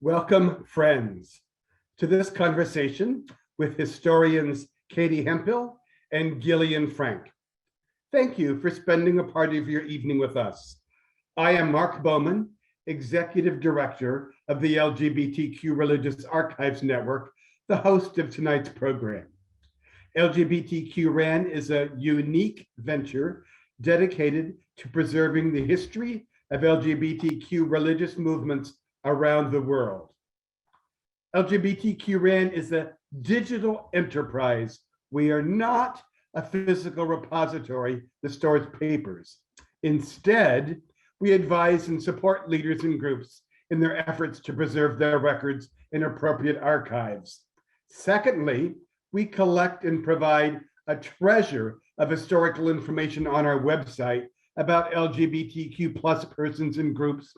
Welcome, friends, to this conversation with historians Katie Hemphill and Gillian Frank. Thank you for spending a part of your evening with us. I am Mark Bowman, Executive Director of the LGBTQ Religious Archives Network, the host of tonight's program. LGBTQ RAN is a unique venture dedicated to preserving the history of LGBTQ religious movements around the world. LGBTQ RAN is a digital enterprise. We are not a physical repository that stores papers. Instead, we advise and support leaders and groups in their efforts to preserve their records in appropriate archives. Secondly, we collect and provide a treasure of historical information on our website about LGBTQ plus persons and groups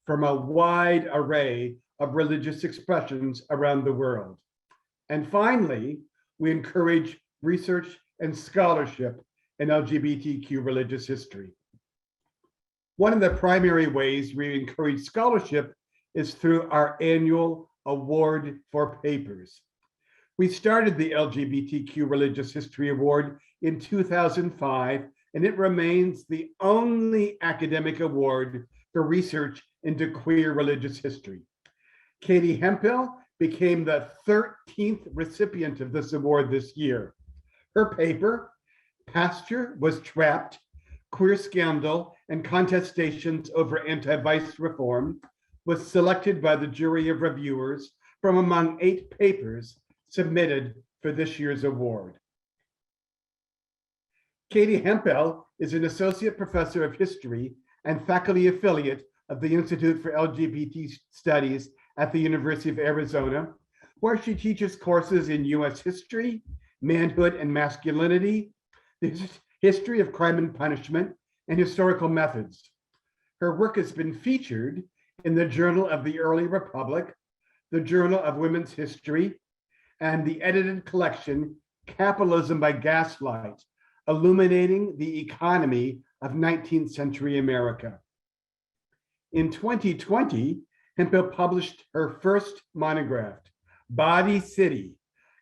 from a wide array of religious expressions around the world. And finally, we encourage research and scholarship in LGBTQ religious history. One of the primary ways we encourage scholarship is through our annual award for papers. We started the LGBTQ Religious History Award in 2005, and it remains the only academic award for research into queer religious history. Katie Hempel became the 13th recipient of this award this year. Her paper, Pasture Was Trapped, Queer Scandal and Contestations Over Anti-Vice Reform, was selected by the jury of reviewers from among 8 papers submitted for this year's award. Katie Hempel is an associate professor of history and faculty affiliate of the Institute for LGBT Studies at the University of Arizona, where she teaches courses in U.S. history, manhood and masculinity, the history of crime and punishment, and historical methods. Her work has been featured in the Journal of the Early Republic, the Journal of Women's History, and the edited collection, Capitalism by Gaslight, Illuminating the Economy of 19th Century America. In 2020, Hempel published her first monograph, Body City,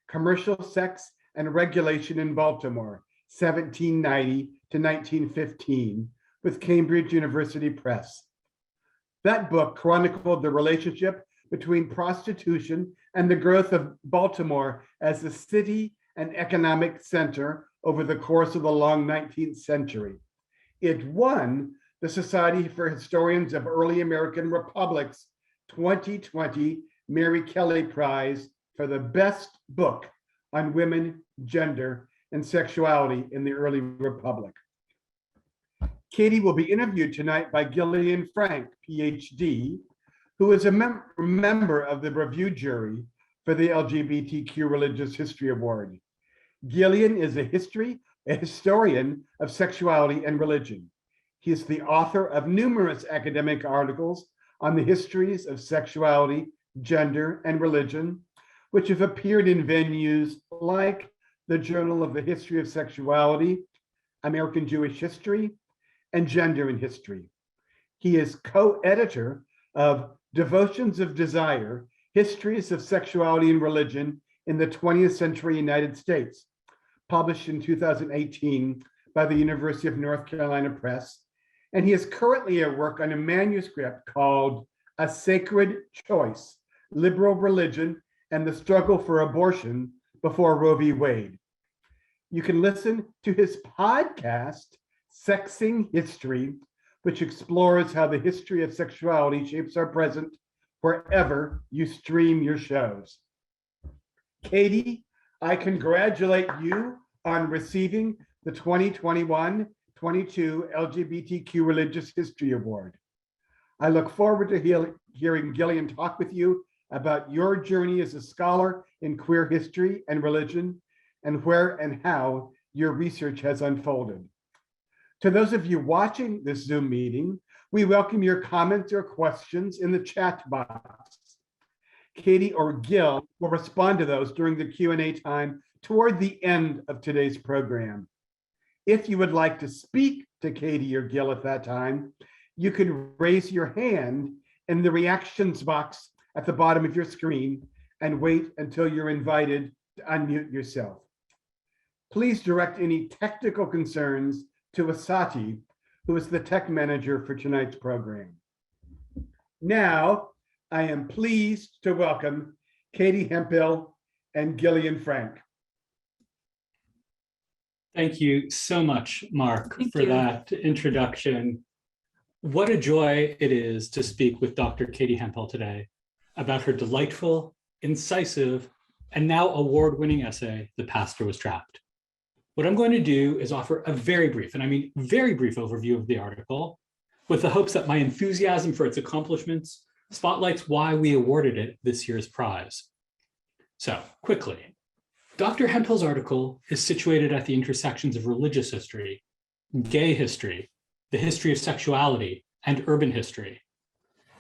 Commercial Sex and Regulation in Baltimore, 1790 to 1915, with Cambridge University Press. That book chronicled the relationship between prostitution and the growth of Baltimore as a city and economic center over the course of the long 19th century. It won the Society for Historians of Early American Republics 2020 Mary Kelly Prize for the best book on women, gender, and sexuality in the early Republic. Katie will be interviewed tonight by Gillian Frank, Ph.D., who is a member of the review jury for the LGBTQ Religious History Award. Gillian is a historian of sexuality and religion. He is the author of numerous academic articles on the histories of sexuality, gender, and religion, which have appeared in venues like the Journal of the History of Sexuality, American Jewish History, and Gender in History. He is co-editor of Devotions of Desire, Histories of Sexuality and Religion in the 20th Century United States, published in 2018 by the University of North Carolina Press. And he is currently at work on a manuscript called A Sacred Choice, Liberal Religion and the Struggle for Abortion Before Roe v. Wade. You can listen to his podcast, Sexing History, which explores how the history of sexuality shapes our present wherever you stream your shows. Katie, I congratulate you on receiving the 2021-22 LGBTQ Religious History Award. I look forward to hearing Gillian talk with you about your journey as a scholar in queer history and religion, and where and how your research has unfolded. To those of you watching this Zoom meeting, we welcome your comments or questions in the chat box. Katie or Gil will respond to those during the Q&A time toward the end of today's program. If you would like to speak to Katie or Gil at that time, you can raise your hand in the reactions box at the bottom of your screen and wait until you're invited to unmute yourself. Please direct any technical concerns to Asati, who is the tech manager for tonight's program. Now, I am pleased to welcome Katie Hempel and Gillian Frank. Thank you so much, Mark, for you. that introduction. What a joy it is to speak with Dr. Katie Hempel today about her delightful, incisive, and now award-winning essay, The Pastor Was Trapped. What I'm going to do is offer a very brief, and I mean very brief overview of the article, with the hopes that my enthusiasm for its accomplishments spotlights why we awarded it this year's prize. So, quickly, Dr. Hempel's article is situated at the intersections of religious history, gay history, the history of sexuality, and urban history.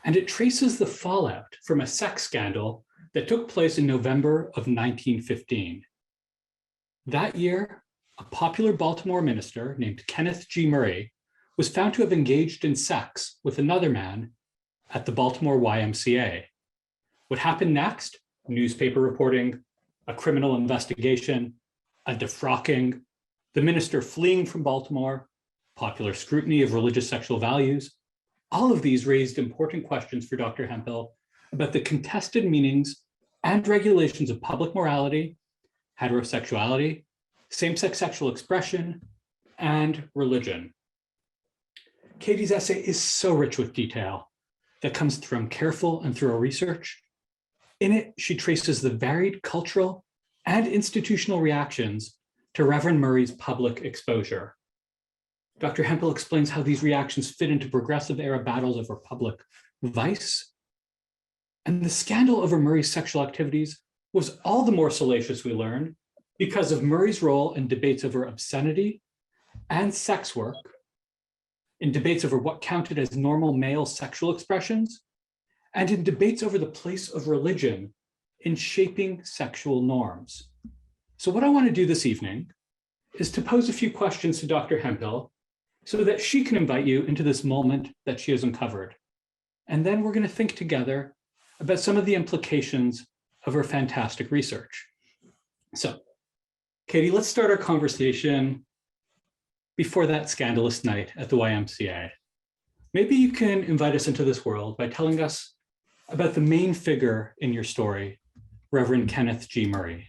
And it traces the fallout from a sex scandal that took place in November of 1915. That year, a popular Baltimore minister named Kenneth G. Murray was found to have engaged in sex with another man at the Baltimore YMCA. What happened next? Newspaper reporting, a criminal investigation, a defrocking, the minister fleeing from Baltimore, popular scrutiny of religious sexual values. All of these raised important questions for Dr. Hempel about the contested meanings and regulations of public morality, heterosexuality, same-sex sexual expression, and religion. Katie's essay is so rich with detail that comes from careful and thorough research. In it, she traces the varied cultural and institutional reactions to Reverend Murray's public exposure. Dr. Hempel explains how these reactions fit into progressive era battles over public vice. And the scandal over Murray's sexual activities was all the more salacious, we learn, because of Murray's role in debates over obscenity and sex work, in debates over what counted as normal male sexual expressions, and in debates over the place of religion in shaping sexual norms. So what I want to do this evening is to pose a few questions to Dr. Hempel so that she can invite you into this moment that she has uncovered. And then we're going to think together about some of the implications of her fantastic research. So, Katie, let's start our conversation before that scandalous night at the YMCA. Maybe you can invite us into this world by telling us about the main figure in your story, Reverend Kenneth G. Murray.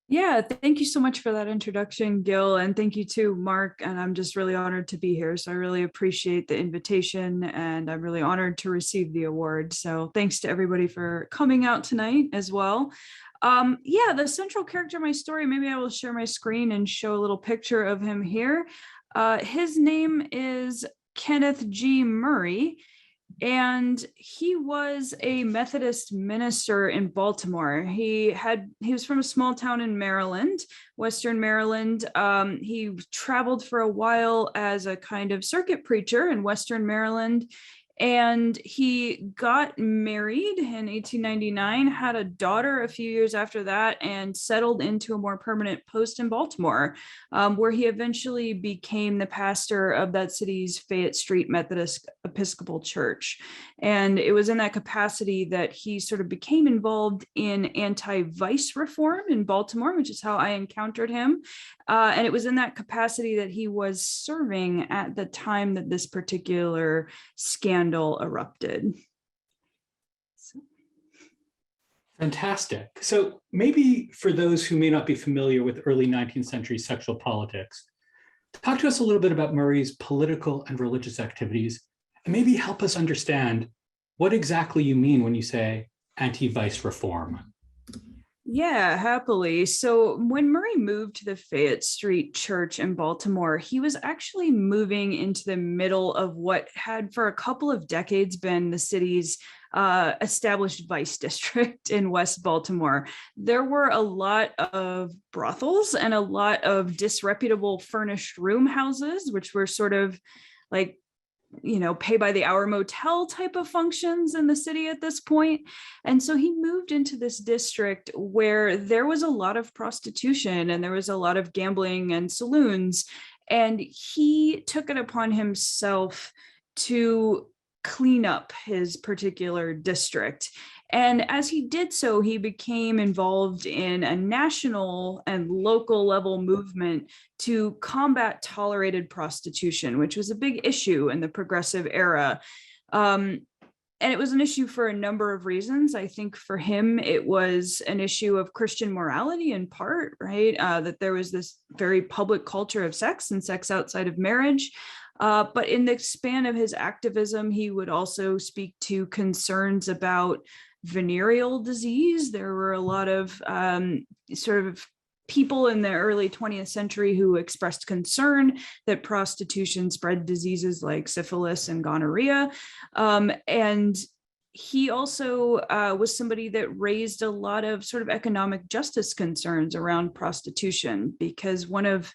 Yeah, thank you so much for that introduction, Gil, and thank you to Mark, and I'm just really honored to be here. So I really appreciate the invitation, and I'm really honored to receive the award. So thanks to everybody for coming out tonight as well. Yeah, the central character of my story, maybe I will share my screen and show a little picture of him here. His name is Kenneth G. Murray, and he was a Methodist minister in Baltimore. He was from a small town in Maryland, Western Maryland. He traveled for a while as a kind of circuit preacher in Western Maryland, and he got married in 1899, had a daughter a few years after that, and settled into a more permanent post in Baltimore, where he eventually became the pastor of that city's Fayette Street Methodist Episcopal Church. And it was in that capacity that he sort of became involved in anti-vice reform in Baltimore, which is how I encountered him. And it was in that capacity that he was serving at the time that this particular scandal erupted. Fantastic. So maybe for those who may not be familiar with early 19th century sexual politics, talk to us a little bit about Murray's political and religious activities, and maybe help us understand what exactly you mean when you say anti-vice reform. Yeah, happily. So when Murray moved to the Fayette Street Church in Baltimore, he was actually moving into the middle of what had for a couple of decades been the city's established vice district in West Baltimore. There were a lot of brothels and a lot of disreputable furnished room houses, which were sort of like, you know, pay by the hour motel type of functions in the city at this point. And so he moved into this district where there was a lot of prostitution and there was a lot of gambling and saloons. And he took it upon himself to clean up his particular district. And as he did so, he became involved in a national and local level movement to combat tolerated prostitution, which was a big issue in the progressive era. And it was an issue for a number of reasons. I think for him, it was an issue of Christian morality in part, right? That there was this very public culture of sex and sex outside of marriage. But in the span of his activism, he would also speak to concerns about venereal disease. There were a lot of sort of people in the early 20th century who expressed concern that prostitution spread diseases like syphilis and gonorrhea. And he also was somebody that raised a lot of sort of economic justice concerns around prostitution, because one of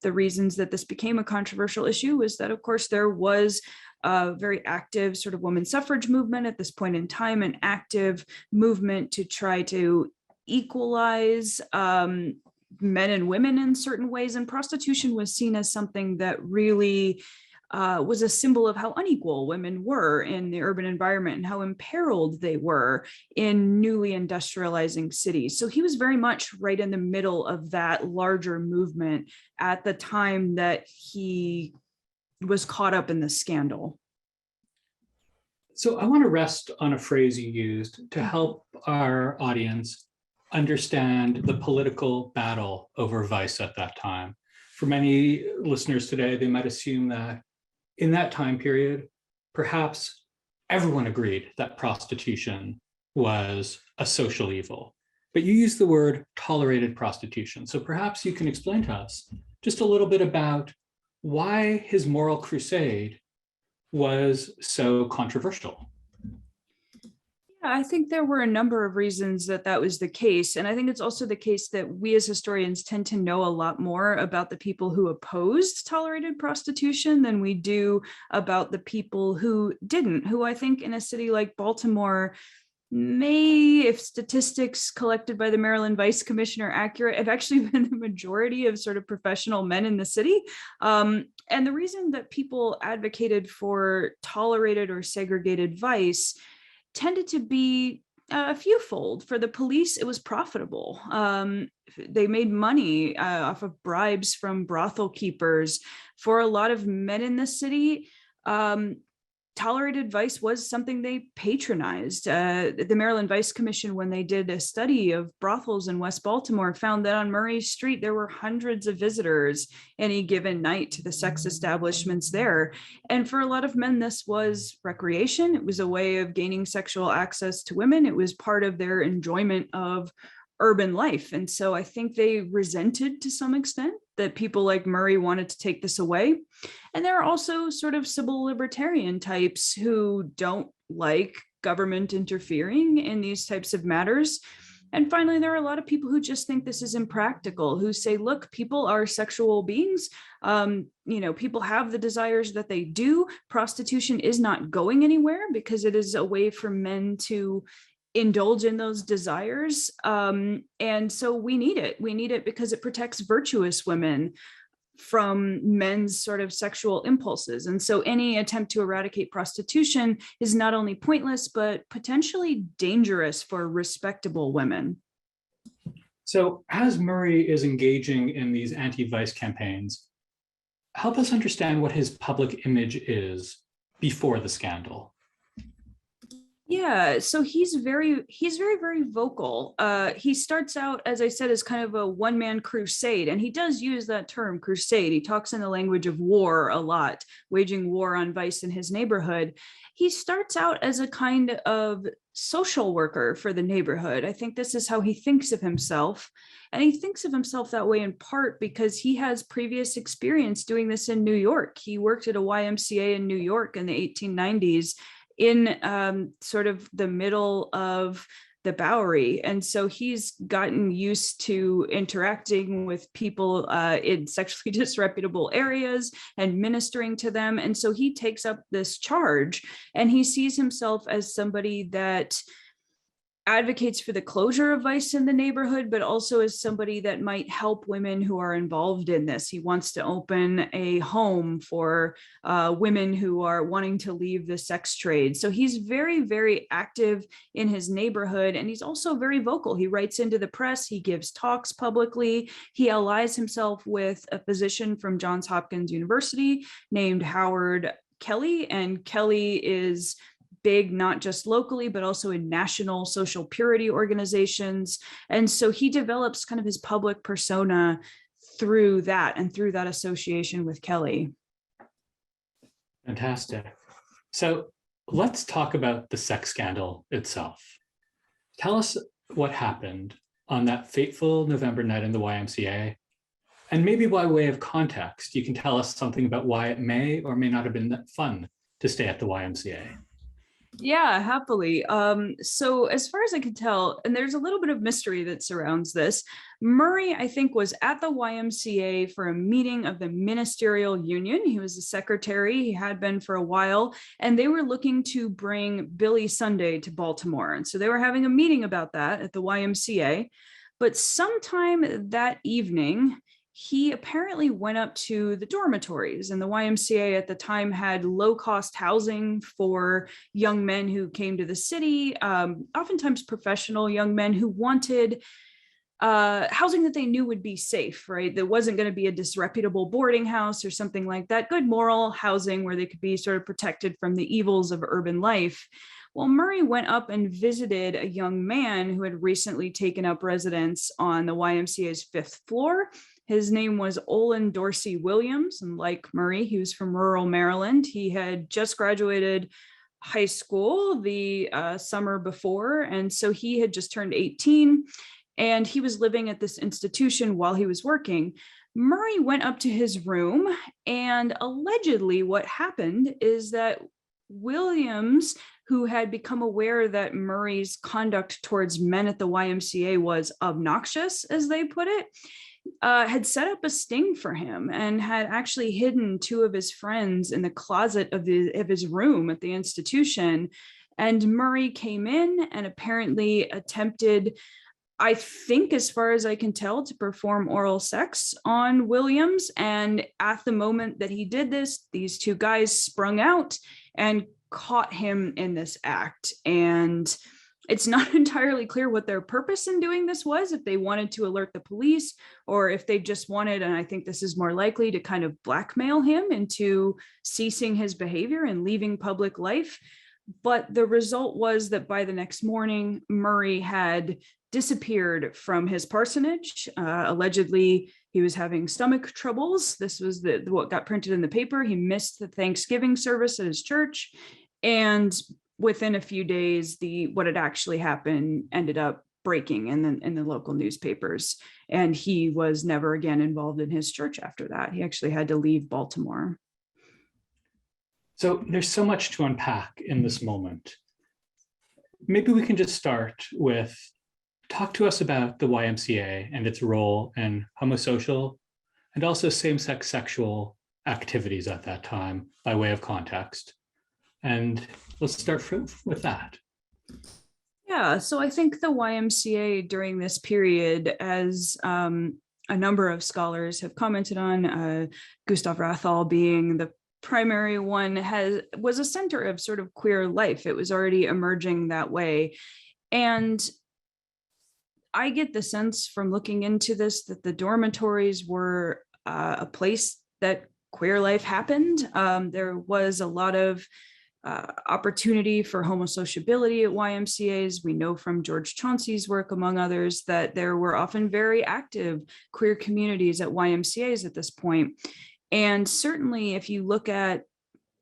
the reasons that this became a controversial issue was that, of course, there was a very active sort of women's suffrage movement at this point in time, an active movement to try to equalize men and women in certain ways. And prostitution was seen as something that really was a symbol of how unequal women were in the urban environment and how imperiled they were in newly industrializing cities. So he was very much right in the middle of that larger movement at the time that he was caught up in the scandal. So I want to rest on a phrase you used to help our audience understand the political battle over vice at that time. For many listeners today, they might assume that in that time period, perhaps everyone agreed that prostitution was a social evil. But you use the word tolerated prostitution. So perhaps you can explain to us just a little bit about why his moral crusade was so controversial. Yeah, I think there were a number of reasons that that was the case. And I think it's also the case that we as historians tend to know a lot more about the people who opposed tolerated prostitution than we do about the people who didn't, who I think in a city like Baltimore may, if statistics collected by the Maryland Vice Commission are accurate, have actually been the majority of sort of professional men in the city. And the reason that people advocated for tolerated or segregated vice tended to be a fewfold. For the police, it was profitable. They made money off of bribes from brothel keepers. For a lot of men in the city, tolerated vice was something they patronized. The Maryland Vice Commission, when they did a study of brothels in West Baltimore, found that on Murray Street, there were hundreds of visitors any given night to the sex establishments there. And for a lot of men, this was recreation. It was a way of gaining sexual access to women. It was part of their enjoyment of urban life. And so I think they resented to some extent that people like Murray wanted to take this away. And there are also sort of civil libertarian types who don't like government interfering in these types of matters. And finally, there are a lot of people who just think this is impractical, who say, look, people are sexual beings. People have the desires that they do. Prostitution is not going anywhere because it is a way for men to indulge in those desires. And so we need it. We need it because it protects virtuous women from men's sort of sexual impulses. And so any attempt to eradicate prostitution is not only pointless, but potentially dangerous for respectable women. So as Murray is engaging in these anti-vice campaigns, help us understand what his public image is before the scandal. Yeah, so he's very, very vocal. He starts out, as I said, as kind of a one-man crusade, and he does use that term, crusade. He talks in the language of war a lot, waging war on vice in his neighborhood. He starts out as a kind of social worker for the neighborhood. I think this is how he thinks of himself. And he thinks of himself that way in part because he has previous experience doing this in New York. He worked at a YMCA in New York in the 1890s. In sort of the middle of the Bowery. And so he's gotten used to interacting with people in sexually disreputable areas and ministering to them. And so he takes up this charge and he sees himself as somebody that advocates for the closure of vice in the neighborhood, but also as somebody that might help women who are involved in this. He wants to open a home for women who are wanting to leave the sex trade. So he's very, very active in his neighborhood, and he's also very vocal. He writes into the press, he gives talks publicly, he allies himself with a physician from Johns Hopkins University named Howard Kelly, and Kelly is big, not just locally, but also in national social purity organizations. And so he develops kind of his public persona through that and through that association with Kelly. Fantastic. So let's talk about the sex scandal itself. Tell us what happened on that fateful November night in the YMCA. And maybe by way of context, you can tell us something about why it may or may not have been that fun to stay at the YMCA. Yeah, happily. So as far as I can tell, and there's a little bit of mystery that surrounds this, Murray, I think, was at the YMCA for a meeting of the ministerial union. He was the secretary, he had been for a while, and they were looking to bring Billy Sunday to Baltimore. And so they were having a meeting about that at the YMCA. But sometime that evening, he apparently went up to the dormitories, and the YMCA at the time had low-cost housing for young men who came to the city, oftentimes professional young men who wanted housing that they knew would be safe, right? That wasn't going to be a disreputable boarding house or something like that. Good moral housing where they could be sort of protected from the evils of urban life. Well, Murray went up and visited a young man who had recently taken up residence on the YMCA's 5th floor. His name was Olin Dorsey Williams, and like Murray, he was from rural Maryland. He had just graduated high school the summer before, and so he had just turned 18, and he was living at this institution while he was working. Murray went up to his room, and allegedly what happened is that Williams, who had become aware that Murray's conduct towards men at the YMCA was obnoxious, as they put it, had set up a sting for him and had actually hidden 2 of his friends in the closet of his room at the institution. And Murray came in and apparently attempted, I think, as far as I can tell, to perform oral sex on Williams. And at the moment that he did this, these 2 guys sprung out and caught him in this act. And it's not entirely clear what their purpose in doing this was, if they wanted to alert the police or if they just wanted, and I think this is more likely, to kind of blackmail him into ceasing his behavior and leaving public life. But the result was that by the next morning, Murray had disappeared from his parsonage. Allegedly, he was having stomach troubles. This was what got printed in the paper. He missed the Thanksgiving service at his church. And within a few days, what had actually happened ended up breaking in the local newspapers. And he was never again involved in his church after that. He actually had to leave Baltimore. So there's so much to unpack in this moment. Maybe we can just start with, talk to us about the YMCA and its role in homosocial and also same-sex sexual activities at that time by way of context. And let's start with that. Yeah, so I think the YMCA during this period, as a number of scholars have commented on, Gustav Rathall being the primary one, was a center of sort of queer life. It was already emerging that way. And I get the sense from looking into this that the dormitories were a place that queer life happened. There was a lot of opportunity for homosociability at YMCAs. We know from George Chauncey's work, among others, that there were often very active queer communities at YMCAs at this point. And certainly if you look at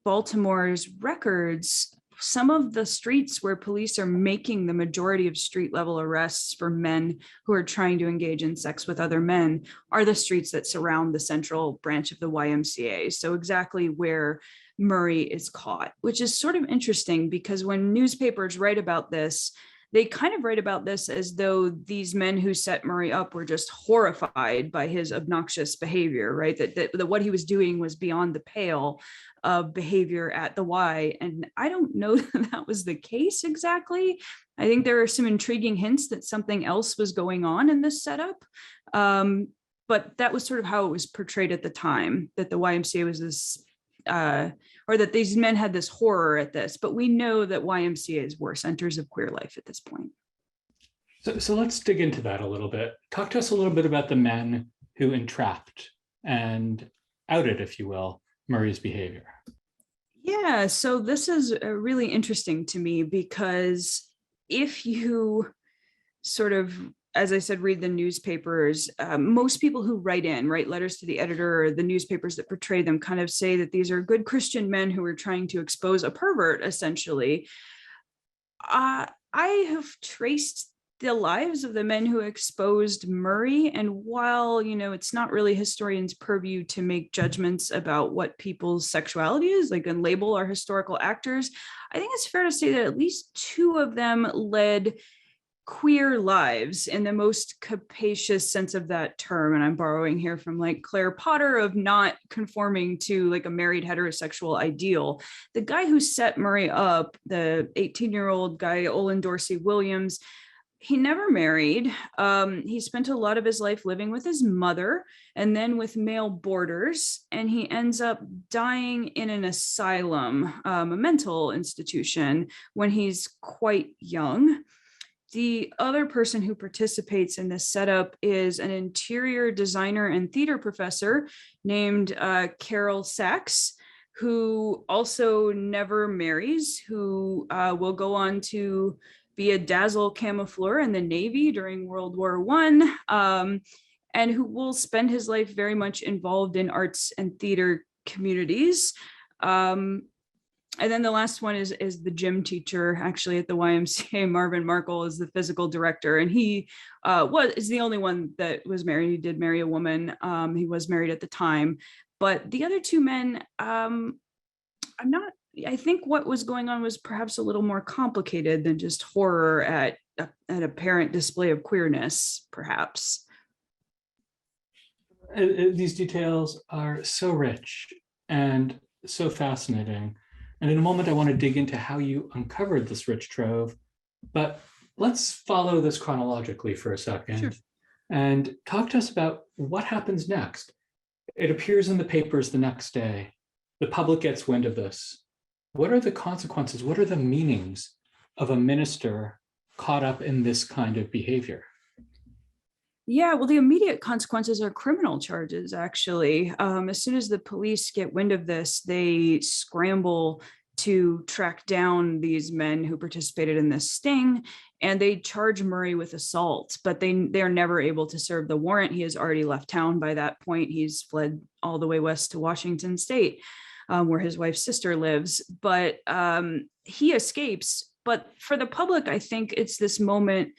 Baltimore's records, some of the streets where police are making the majority of street level arrests for men who are trying to engage in sex with other men are the streets that surround the central branch of the YMCA. So exactly where Murray is caught, which is sort of interesting because when newspapers write about this, they kind of write about this as though these men who set Murray up were just horrified by his obnoxious behavior, right? That what he was doing was beyond the pale of behavior at the Y. And I don't know that that was the case exactly. I think there are some intriguing hints that something else was going on in this setup. But that was sort of how it was portrayed at the time, that the YMCA was this, or that these men had this horror at this. But we know that YMCAs were centers of queer life at this point. So let's dig into that a little bit. Talk to us a little bit about the men who entrapped and outed, if you will, Murray's behavior. Yeah, so this is really interesting to me because if you sort of, as I said, read the newspapers, most people who write letters to the editor or the newspapers that portray them kind of say that these are good Christian men who are trying to expose a pervert, essentially. I have traced the lives of the men who exposed Murray. And while, it's not really historians' purview to make judgments about what people's sexuality is, and label our historical actors, I think it's fair to say that at least two of them led queer lives in the most capacious sense of that term. And I'm borrowing here from Claire Potter of not conforming to a married heterosexual ideal. The guy who set Murray up, the 18-year-old guy, Olin Dorsey Williams, he never married. He spent a lot of his life living with his mother and then with male boarders, and he ends up dying in an asylum, a mental institution, when he's quite young. The other person who participates in this setup is an interior designer and theater professor named Carol Sachs, who also never marries, who will go on to be a dazzle camoufleur in the Navy during World War I, and who will spend his life very much involved in arts and theater communities. And then the last one is the gym teacher, actually, at the YMCA. Marvin Markle is the physical director, and he is the only one that was married. He did marry a woman. He was married at the time. But the other two men, I think what was going on was perhaps a little more complicated than just horror at an apparent display of queerness, perhaps. These details are so rich and so fascinating. And in a moment, I want to dig into how you uncovered this rich trove. But let's follow this chronologically for a second. Sure. And talk to us about what happens next. It appears in the papers the next day. The public gets wind of this. What are the consequences? What are the meanings of a minister caught up in this kind of behavior? Yeah, well, the immediate consequences are criminal charges, actually. As soon as the police get wind of this, they scramble to track down these men who participated in this sting, and they charge Murray with assault, but they're never able to serve the warrant. He has already left town by that point. He's fled all the way west to Washington State, where his wife's sister lives, but he escapes. But for the public, I think it's this moment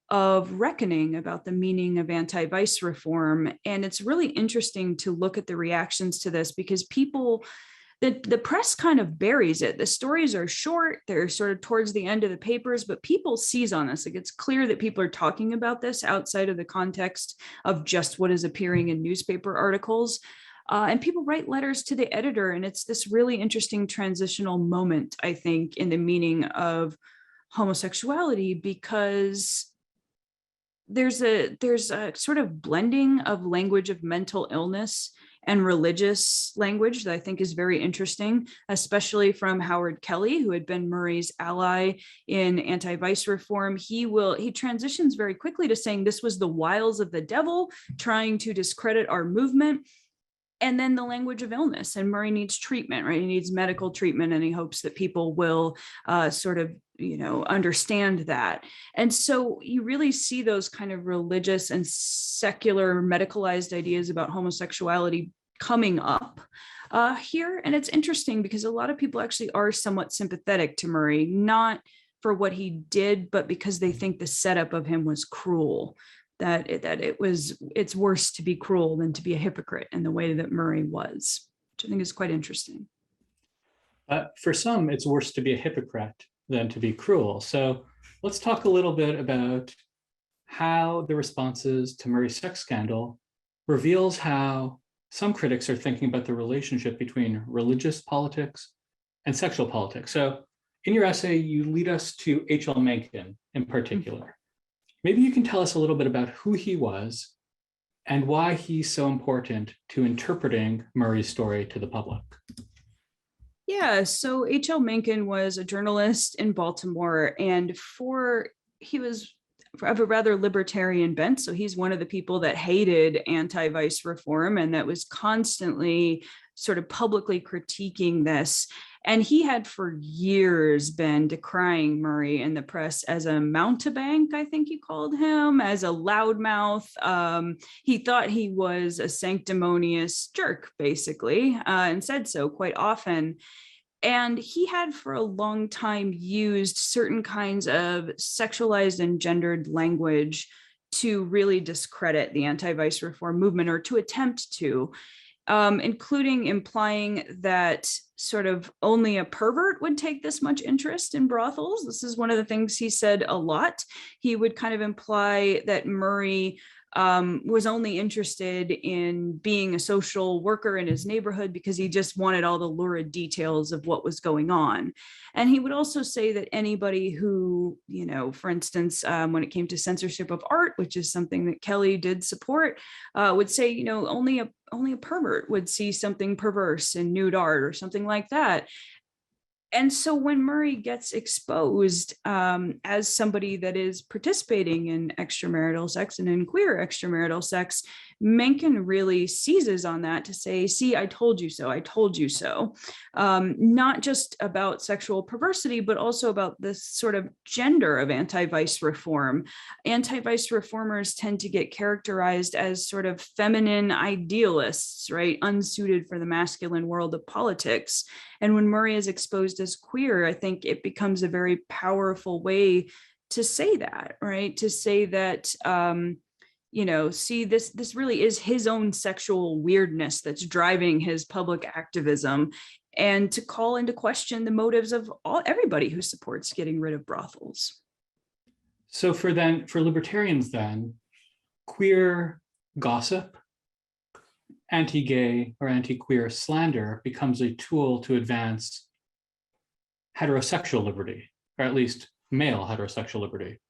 of reckoning about the meaning of anti-vice reform. And it's really interesting to look at the reactions to this, because the press kind of buries it. The stories are short, they're sort of towards the end of the papers, but people seize on this. It's clear that people are talking about this outside of the context of just what is appearing in newspaper articles. And people write letters to the editor, and it's this really interesting transitional moment, I think, in the meaning of homosexuality, because there's a sort of blending of language of mental illness and religious language that I think is very interesting, especially from Howard Kelly, who had been Murray's ally in anti-vice reform. He transitions very quickly to saying this was the wiles of the devil trying to discredit our movement. And then the language of illness, and Murray needs treatment, right? He needs medical treatment, and he hopes that people will sort of, understand that. And so you really see those kind of religious and secular medicalized ideas about homosexuality coming up here. And it's interesting because a lot of people actually are somewhat sympathetic to Murray, not for what he did, but because they think the setup of him was cruel. That it's worse to be cruel than to be a hypocrite in the way that Murray was, which I think is quite interesting. For some, it's worse to be a hypocrite than to be cruel. So let's talk a little bit about how the responses to Murray's sex scandal reveals how some critics are thinking about the relationship between religious politics and sexual politics. So in your essay, you lead us to H.L. Mencken in particular. Maybe you can tell us a little bit about who he was and why he's so important to interpreting Murray's story to the public. Yeah, so H.L. Mencken was a journalist in Baltimore, and he was of a rather libertarian bent. So he's one of the people that hated anti-vice reform and that was constantly sort of publicly critiquing this. And he had for years been decrying Murray in the press as a mountebank, I think he called him, as a loudmouth. He thought he was a sanctimonious jerk, basically, and said so quite often. And he had for a long time used certain kinds of sexualized and gendered language to really discredit the anti-vice reform movement, or to attempt to, including implying that sort of only a pervert would take this much interest in brothels. This is one of the things he said a lot. He would kind of imply that Murray was only interested in being a social worker in his neighborhood because he just wanted all the lurid details of what was going on. And he would also say that anybody who, for instance, when it came to censorship of art, which is something that Kelly did support, would say, only a pervert would see something perverse in nude art or something like that. And so when Murray gets exposed as somebody that is participating in extramarital sex and in queer extramarital sex, Mencken really seizes on that to say, see, I told you so, I told you so. Not just about sexual perversity, but also about this sort of gender of anti-vice reform. Anti-vice reformers tend to get characterized as sort of feminine idealists, right? Unsuited for the masculine world of politics. And when Murray is exposed as queer, I think it becomes a very powerful way to say that, right? To say that, see, this really is his own sexual weirdness that's driving his public activism, and to call into question the motives of everybody who supports getting rid of brothels. So for libertarians then, queer gossip, anti-gay or anti-queer slander becomes a tool to advance heterosexual liberty, or at least male heterosexual liberty.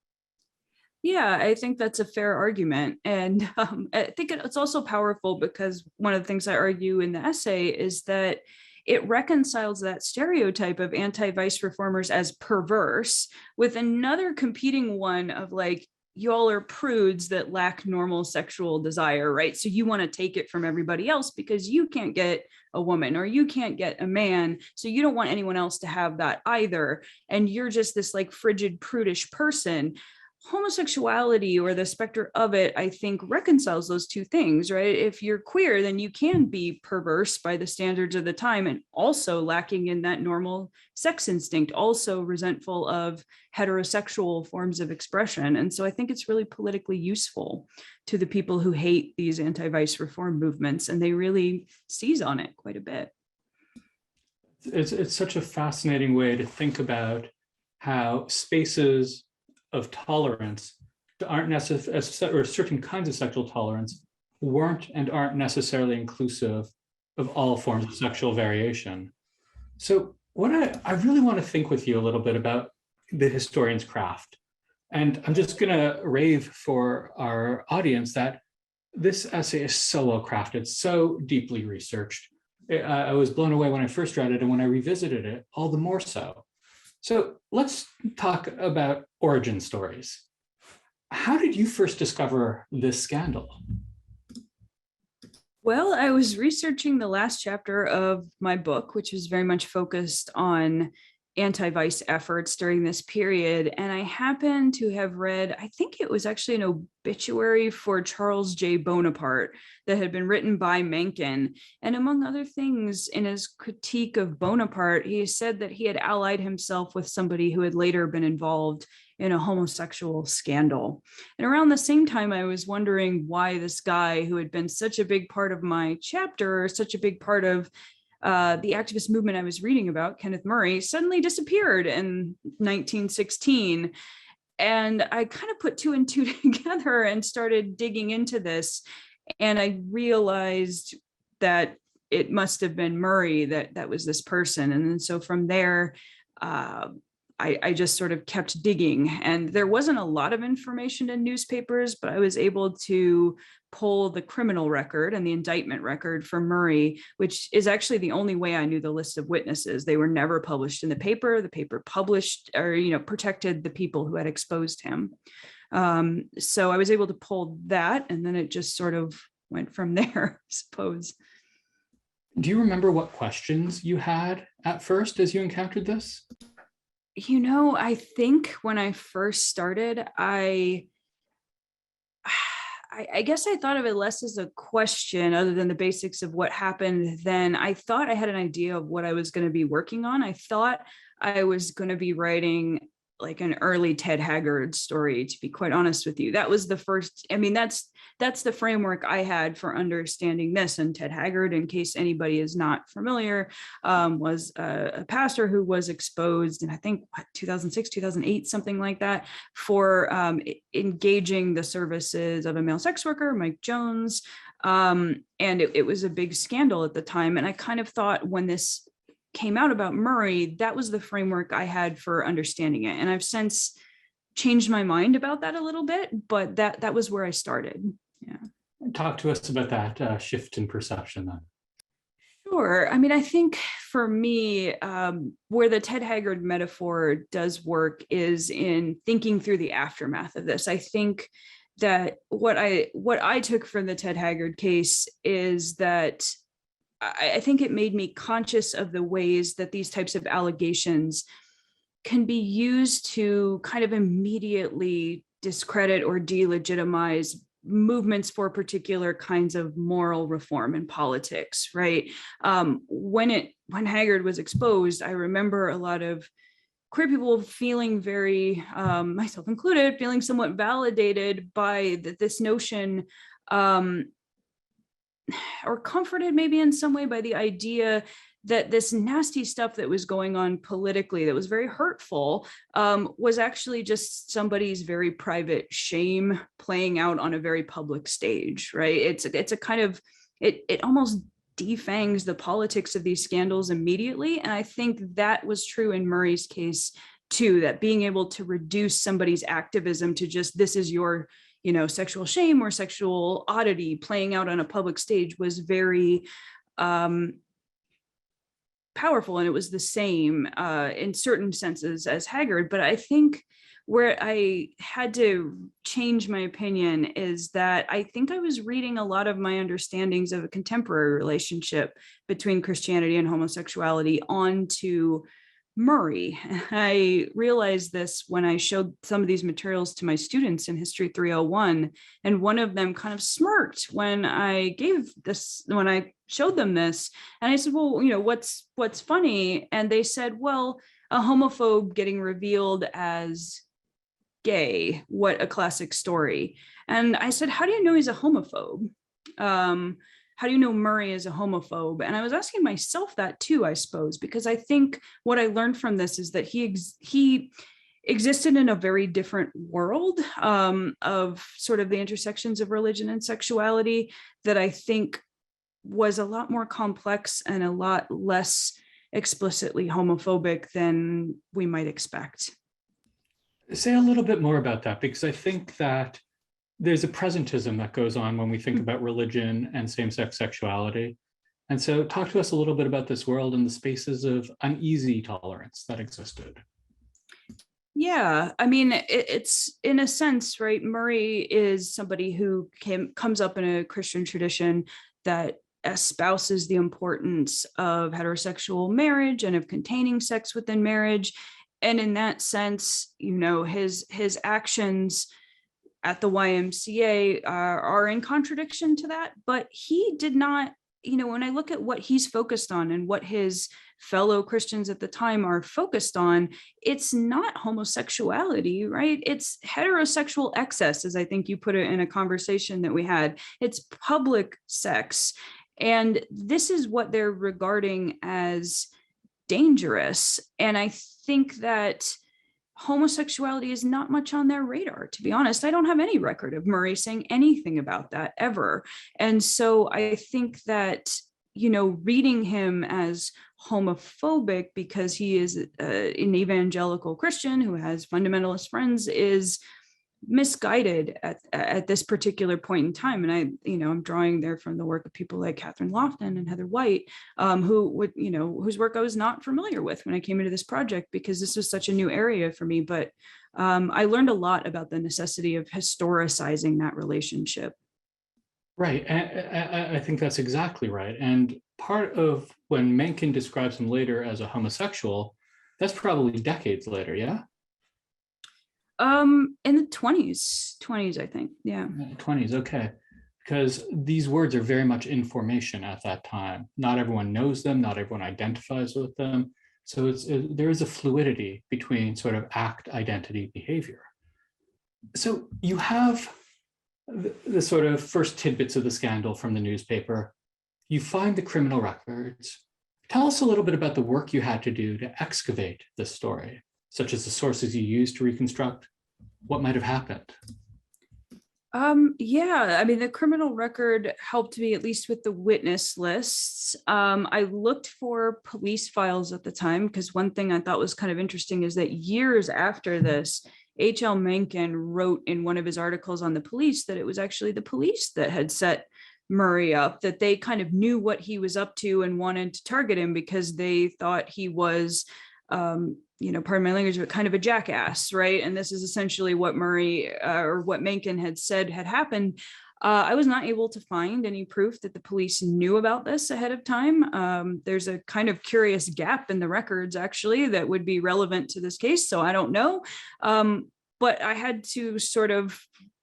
Yeah, I think that's a fair argument. And I think it's also powerful because one of the things I argue in the essay is that it reconciles that stereotype of anti-vice reformers as perverse with another competing one of like, y'all are prudes that lack normal sexual desire, right? So you want to take it from everybody else because you can't get a woman or you can't get a man. So you don't want anyone else to have that either. And you're just this like frigid, prudish person. Homosexuality, or the specter of it, I think reconciles those two things, right? If you're queer, then you can be perverse by the standards of the time and also lacking in that normal sex instinct, also resentful of heterosexual forms of expression. And so I think it's really politically useful to the people who hate these anti-vice reform movements, and they really seize on it quite a bit. It's such a fascinating way to think about how spaces of tolerance aren't necessarily, or certain kinds of sexual tolerance weren't and aren't necessarily inclusive of all forms of sexual variation. So what I really want to think with you a little bit about the historian's craft. And I'm just going to rave for our audience that this essay is so well crafted, so deeply researched. I was blown away when I first read it, and when I revisited it, all the more so. So let's talk about origin stories. How did you first discover this scandal? Well, I was researching the last chapter of my book, which was very much focused on anti-vice efforts during this period. And I happened to have read, I think it was actually an obituary for Charles J. Bonaparte that had been written by Mencken. And among other things, in his critique of Bonaparte, he said that he had allied himself with somebody who had later been involved in a homosexual scandal. And around the same time, I was wondering why this guy who had been such a big part of my chapter, such a big part of the activist movement I was reading about, Kenneth Murray, suddenly disappeared in 1916. And I kind of put two and two together and started digging into this. And I realized that it must have been Murray that was this person. And then so from there, I just sort of kept digging, and there wasn't a lot of information in newspapers, but I was able to pull the criminal record and the indictment record for Murray, which is actually the only way I knew the list of witnesses. They were never published in the paper. The paper published or, protected the people who had exposed him. So I was able to pull that, and then it just sort of went from there, I suppose. Do you remember what questions you had at first as you encountered this? I think when I first started, I guess I thought of it less as a question other than the basics of what happened. Then I thought I had an idea of what I was going to be working on. I thought I was going to be writing like an early Ted Haggard story, to be quite honest with you. That was the first, that's the framework I had for understanding this. And Ted Haggard, in case anybody is not familiar, was a pastor who was exposed in, I think, 2006, 2008, something like that, for engaging the services of a male sex worker, Mike Jones. And it was a big scandal at the time. And I kind of thought when this came out about Murray, that was the framework I had for understanding it. And I've since changed my mind about that a little bit, but that was where I started. Yeah. Talk to us about that shift in perception then. Sure. I think for me, where the Ted Haggard metaphor does work is in thinking through the aftermath of this. I think that what I took from the Ted Haggard case is that I think it made me conscious of the ways that these types of allegations can be used to kind of immediately discredit or delegitimize movements for particular kinds of moral reform in politics, right? When Haggard was exposed, I remember a lot of queer people feeling very, myself included, feeling somewhat validated by this notion, or comforted maybe in some way by the idea that this nasty stuff that was going on politically that was very hurtful was actually just somebody's very private shame playing out on a very public stage, right? It's a kind of, it almost defangs the politics of these scandals immediately. And I think that was true in Murray's case too, that being able to reduce somebody's activism to just, this is your sexual shame or sexual oddity playing out on a public stage was very powerful. And it was the same in certain senses as Haggard. But I think where I had to change my opinion is that I think I was reading a lot of my understandings of a contemporary relationship between Christianity and homosexuality onto Murray. I realized this when I showed some of these materials to my students in History 301, and one of them kind of smirked when I showed them this. And I said, well, what's funny? And they said, well, a homophobe getting revealed as gay, what a classic story. And I said, how do you know he's a homophobe? How do you know Murray is a homophobe? And I was asking myself that too, I suppose, because I think what I learned from this is that he existed in a very different world of sort of the intersections of religion and sexuality that I think was a lot more complex and a lot less explicitly homophobic than we might expect. Say a little bit more about that, because I think that there's a presentism that goes on when we think about religion and same-sex sexuality. And so talk to us a little bit about this world and the spaces of uneasy tolerance that existed. Yeah, it's in a sense, right? Murray is somebody who comes up in a Christian tradition that espouses the importance of heterosexual marriage and of containing sex within marriage. And in that sense, his actions at the YMCA are in contradiction to that, but he did not, when I look at what he's focused on and what his fellow Christians at the time are focused on, it's not homosexuality, right? It's heterosexual excess, as I think you put it in a conversation that we had. It's public sex. And this is what they're regarding as dangerous. And I think that homosexuality is not much on their radar, to be honest. I don't have any record of Murray saying anything about that ever. And so I think that, reading him as homophobic because he is an evangelical Christian who has fundamentalist friends is misguided at this particular point in time. And I'm drawing there from the work of people like Catherine Lofton and Heather White, whose work I was not familiar with when I came into this project, because this was such a new area for me. But I learned a lot about the necessity of historicizing that relationship. Right. I think that's exactly right. And part of when Mencken describes him later as a homosexual, that's probably decades later, yeah? In the 20s, I think. Yeah. 20s, okay. Because these words are very much in formation at that time. Not everyone knows them, not everyone identifies with them. So there is a fluidity between sort of act, identity, behavior. So you have the sort of first tidbits of the scandal from the newspaper. You find the criminal records. Tell us a little bit about the work you had to do to excavate this story, such as the sources you used to reconstruct what might have happened. Yeah, I mean, the criminal record helped me at least with the witness lists. I looked for police files at the time, because one thing I thought was kind of interesting is that years after this, H.L. Mencken wrote in one of his articles on the police that it was actually the police that had set Murray up, that they kind of knew what he was up to and wanted to target him because they thought he was, pardon my language, but kind of a jackass, right? And this is essentially what Murray or what Mencken had said had happened. I was not able to find any proof that the police knew about this ahead of time. There's a kind of curious gap in the records, actually, that would be relevant to this case. So I don't know. But I had to sort of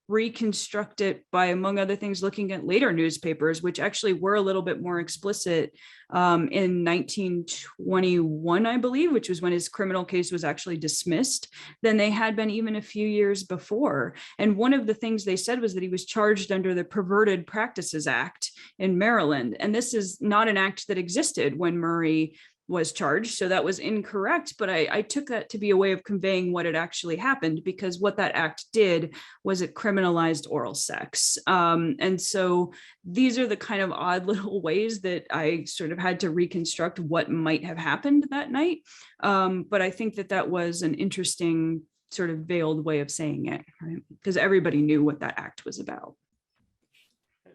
reconstruct it by, among other things, looking at later newspapers, which actually were a little bit more explicit in 1921, I believe, which was when his criminal case was actually dismissed, than they had been even a few years before. And one of the things they said was that he was charged under the Perverted Practices Act in Maryland. And this is not an act that existed when Murray was charged. So that was incorrect, but I took that to be a way of conveying what had actually happened, because what that act did was it criminalized oral sex. And so these are the kind of odd little ways that I sort of had to reconstruct what might have happened that night. But I think that was an interesting sort of veiled way of saying it, right? Because everybody knew what that act was about.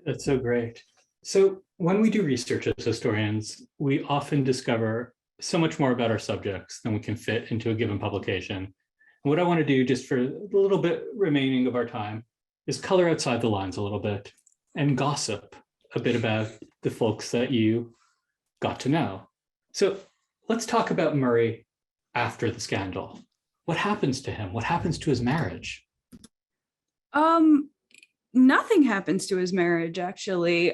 That's so great. So when we do research as historians, we often discover so much more about our subjects than we can fit into a given publication. And what I want to do, just for a little bit remaining of our time, is color outside the lines a little bit and gossip a bit about the folks that you got to know. So let's talk about Murray after the scandal. What happens to him? What happens to his marriage? Nothing happens to his marriage, actually.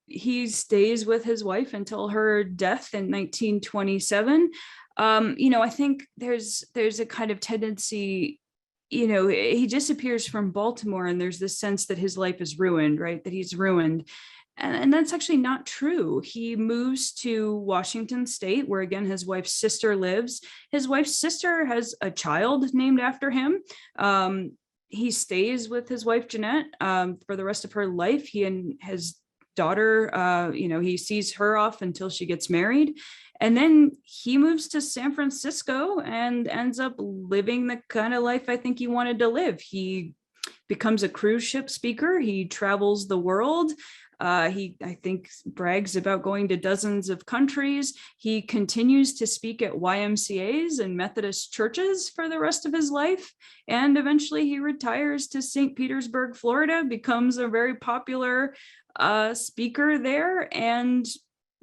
He stays with his wife until her death in 1927. I think there's a kind of tendency, he disappears from Baltimore and there's this sense that his life is ruined, right? That he's ruined. And that's actually not true. He moves to Washington State, where again, his wife's sister lives. His wife's sister has a child named after him. He stays with his wife, Jeanette, for the rest of her life. He and his daughter, he sees her off until she gets married. And then he moves to San Francisco and ends up living the kind of life I think he wanted to live. He becomes a cruise ship speaker. He travels the world. He, I think, brags about going to dozens of countries. He continues to speak at YMCAs and Methodist churches for the rest of his life. And eventually he retires to St. Petersburg, Florida, becomes a very popular speaker there. And,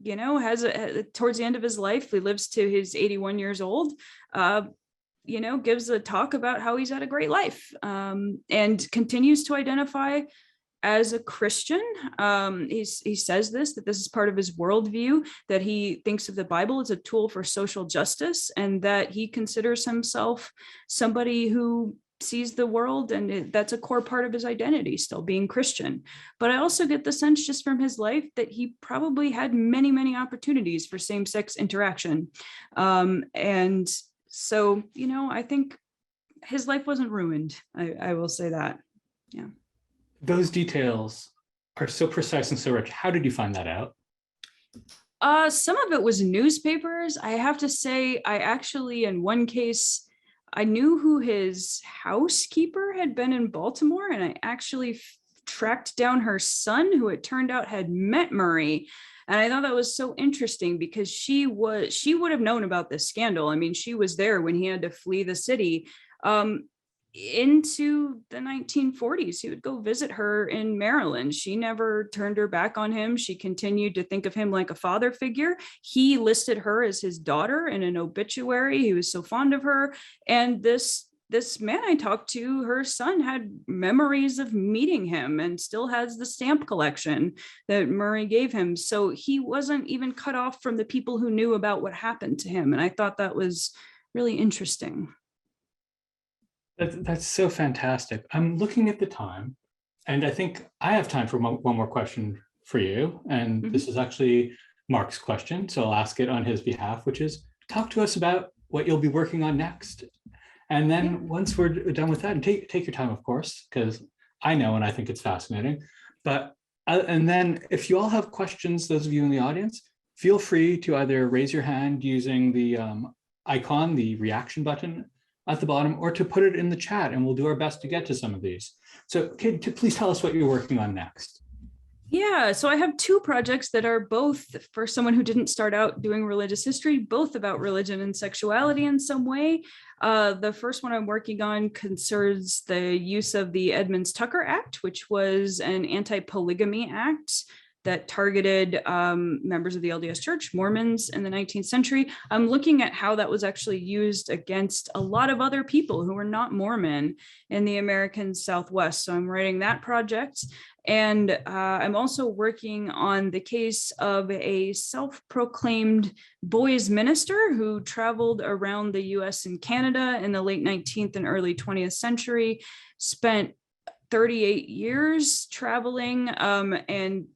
has towards the end of his life, he lives to his 81 years old, gives a talk about how he's had a great life, and continues to identify as a Christian. He says that this is part of his worldview, that he thinks of the Bible as a tool for social justice, and that he considers himself somebody who sees the world, and that's a core part of his identity, still being Christian. But I also get the sense just from his life that he probably had many, many opportunities for same-sex interaction. And so, I think his life wasn't ruined. I will say that. Yeah. Those details are so precise and so rich. How did you find that out? Some of it was newspapers. I have to say, I actually, in one case, I knew who his housekeeper had been in Baltimore, and I actually tracked down her son, who it turned out had met Murray. And I thought that was so interesting because she would have known about this scandal. I mean, she was there when he had to flee the city. Into the 1940s, he would go visit her in Maryland. She never turned her back on him. She continued to think of him like a father figure. He listed her as his daughter in an obituary. He was so fond of her. And this man I talked to, her son had memories of meeting him and still has the stamp collection that Murray gave him. So he wasn't even cut off from the people who knew about what happened to him. And I thought that was really interesting. That's so fantastic. I'm looking at the time, and I think I have time for one more question for you. And this is actually Mark's question, so I'll ask it on his behalf, which is, talk to us about what you'll be working on next. And then once we're done with that, and take your time, of course, because I know and I think it's fascinating. But and then if you all have questions, those of you in the audience, feel free to either raise your hand using the icon, the reaction button at the bottom, or to put it in the chat, and we'll do our best to get to some of these. So please tell us what you're working on next. Yeah, so I have two projects that are both, for someone who didn't start out doing religious history, both about religion and sexuality in some way. The first one I'm working on concerns the use of the Edmunds-Tucker Act, which was an anti-polygamy act that targeted members of the LDS Church, Mormons in the 19th century. I'm looking at how that was actually used against a lot of other people who were not Mormon in the American Southwest. So I'm writing that project. And I'm also working on the case of a self-proclaimed boys minister who traveled around the US and Canada in the late 19th and early 20th century, spent 38 years traveling and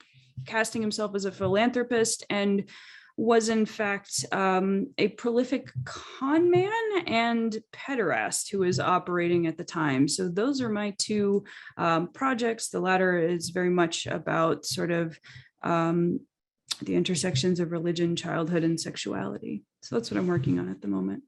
casting himself as a philanthropist, and was in fact a prolific con man and pederast who was operating at the time. So those are my two projects. The latter is very much about sort of the intersections of religion, childhood, and sexuality. So that's what I'm working on at the moment.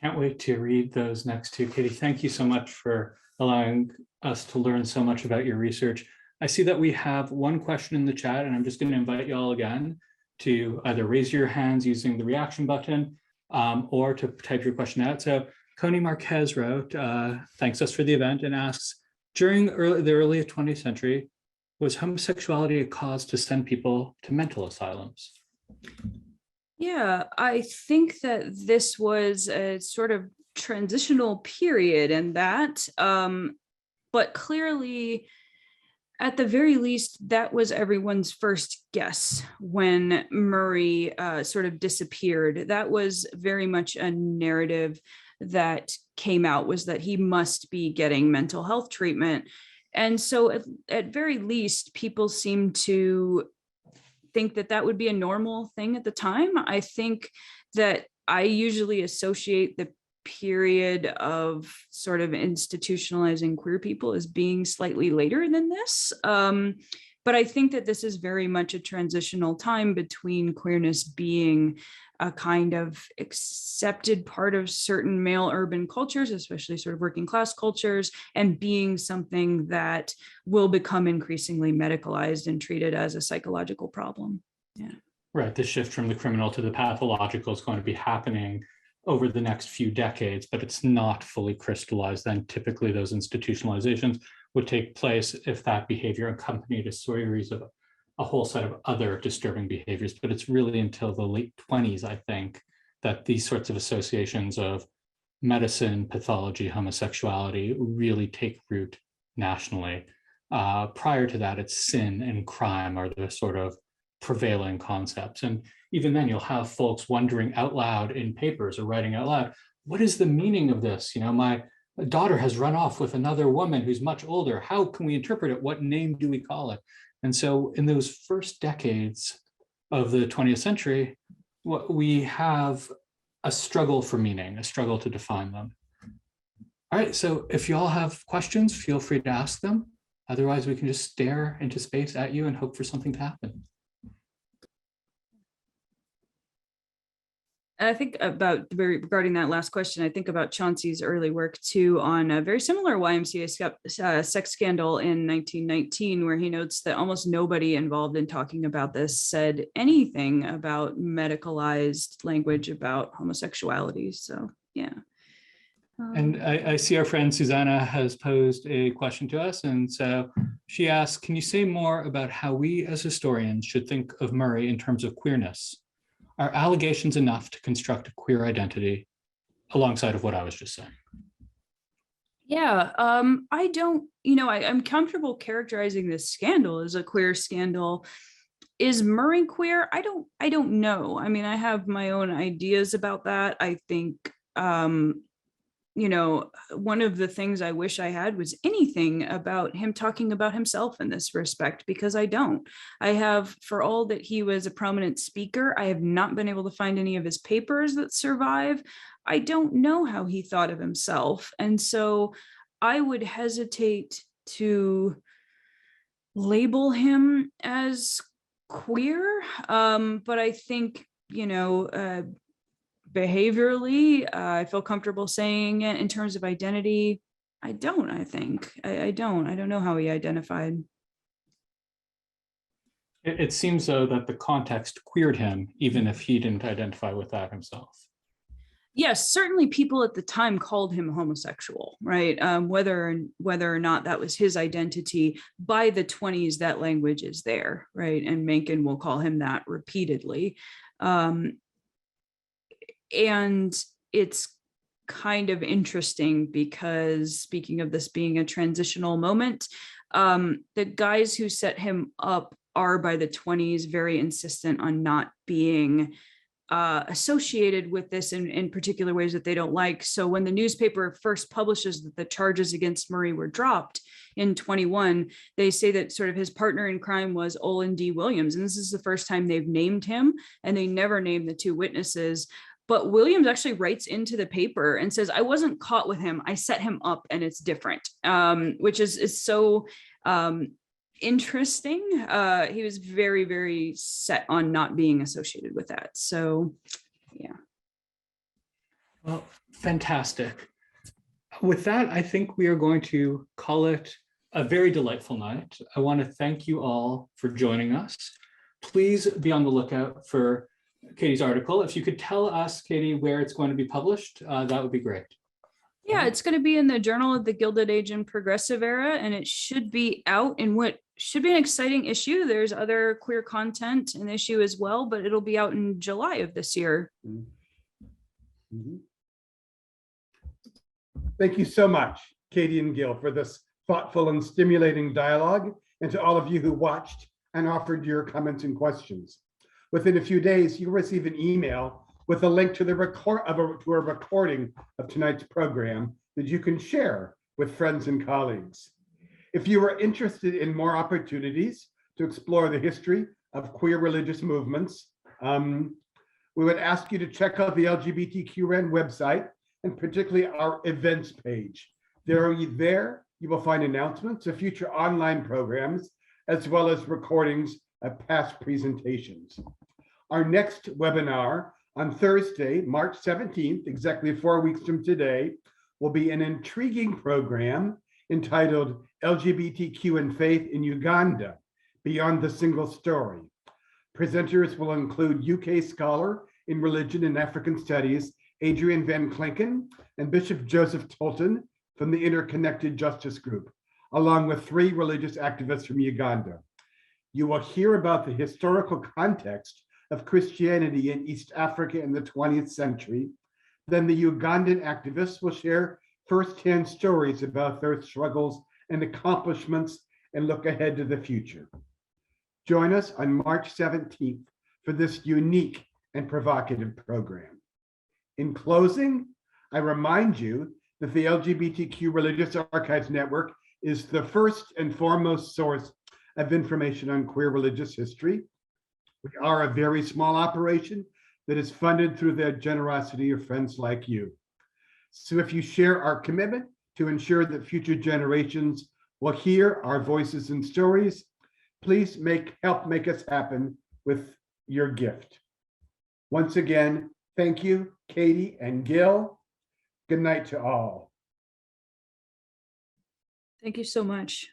Can't wait to read those next two. Katie, thank you so much for allowing us to learn so much about your research. I see that we have one question in the chat, and I'm just going to invite you all again to either raise your hands using the reaction button or to type your question out. So Coney Marquez wrote, thanks us for the event, and asks, during the early 20th century, was homosexuality a cause to send people to mental asylums? Yeah, I think that this was a sort of transitional period in that, but clearly, at the very least, that was everyone's first guess when Murray sort of disappeared. That was very much a narrative that came out, was that he must be getting mental health treatment. And so at very least, people seem to think that that would be a normal thing at the time. I think that I usually associate the period of sort of institutionalizing queer people as being slightly later than this. But I think that this is very much a transitional time between queerness being a kind of accepted part of certain male urban cultures, especially sort of working class cultures, and being something that will become increasingly medicalized and treated as a psychological problem. Yeah. Right, the shift from the criminal to the pathological is going to be happening over the next few decades, but it's not fully crystallized. Then typically those institutionalizations would take place if that behavior accompanied a series of a whole set of other disturbing behaviors. But it's really until the late 20s, I think, that these sorts of associations of medicine, pathology, homosexuality really take root nationally. Prior to that, it's sin and crime are the sort of prevailing concepts. And even then you'll have folks wondering out loud in papers or writing out loud, what is the meaning of this? You know, my daughter has run off with another woman who's much older. How can we interpret it? What name do we call it? And so in those first decades of the 20th century, we have a struggle for meaning, a struggle to define them. All right, so if you all have questions, feel free to ask them. Otherwise, we can just stare into space at you and hope for something to happen. I think about regarding that last question, I think about Chauncey's early work too on a very similar YMCA sex scandal in 1919, where he notes that almost nobody involved in talking about this said anything about medicalized language about homosexuality. So, yeah. And I see our friend Susanna has posed a question to us. And so she asks, can you say more about how we as historians should think of Murray in terms of queerness? Are allegations enough to construct a queer identity alongside of what I was just saying? Yeah, I don't, I'm comfortable characterizing this scandal as a queer scandal. Is Murray queer? I don't know. I mean, I have my own ideas about that. I think, one of the things I wish I had was anything about him talking about himself in this respect, because I don't. I have, for all that he was a prominent speaker, I have not been able to find any of his papers that survive. I don't know how he thought of himself. And so I would hesitate to label him as queer. But I think, behaviorally, I feel comfortable saying it. In terms of identity, I don't. I don't know how he identified. It seems though that the context queered him, even if he didn't identify with that himself. Yes, certainly people at the time called him homosexual, right? Whether or not that was his identity, by the 1920s, that language is there, right? And Mencken will call him that repeatedly. And it's kind of interesting because, speaking of this being a transitional moment, the guys who set him up are, by the 1920s, very insistent on not being associated with this in particular ways that they don't like. So when the newspaper first publishes that the charges against Murray were dropped in 1921, they say that sort of his partner in crime was Olin D. Williams. And this is the first time they've named him, and they never named the two witnesses. But Williams actually writes into the paper and says, I wasn't caught with him. I set him up and it's different, which is so interesting. He was very, very set on not being associated with that. So, yeah. Well, fantastic. With that, I think we are going to call it a very delightful night. I want to thank you all for joining us. Please be on the lookout for Katie's article. If you could tell us, Katie, where it's going to be published, that would be great. Yeah, it's going to be in the Journal of the Gilded Age and Progressive Era, and it should be out in what should be an exciting issue. There's other queer content in the issue as well, but it'll be out in July of this year. Mm-hmm. Thank you so much, Katie and Gil, for this thoughtful and stimulating dialogue, and to all of you who watched and offered your comments and questions. Within a few days, you'll receive an email with a link to a recording of tonight's program that you can share with friends and colleagues. If you are interested in more opportunities to explore the history of queer religious movements, we would ask you to check out the LGBTQREN website, and particularly our events page. There you will find announcements of future online programs, as well as recordings of past presentations. Our next webinar on Thursday, March 17th, exactly 4 weeks from today, will be an intriguing program entitled LGBTQ and Faith in Uganda, Beyond the Single Story. Presenters will include UK scholar in religion and African studies, Adrian Van Klinken, and Bishop Joseph Tolton from the Interconnected Justice Group, along with 3 religious activists from Uganda. You will hear about the historical context of Christianity in East Africa in the 20th century. Then the Ugandan activists will share firsthand stories about their struggles and accomplishments and look ahead to the future. Join us on March 17th for this unique and provocative program. In closing, I remind you that the LGBTQ Religious Archives Network is the first and foremost source of information on queer religious history. We are a very small operation that is funded through the generosity of friends like you. So if you share our commitment to ensure that future generations will hear our voices and stories, please help make us happen with your gift. Once again, Thank you, Katie and Gil. Good night to all. Thank you so much.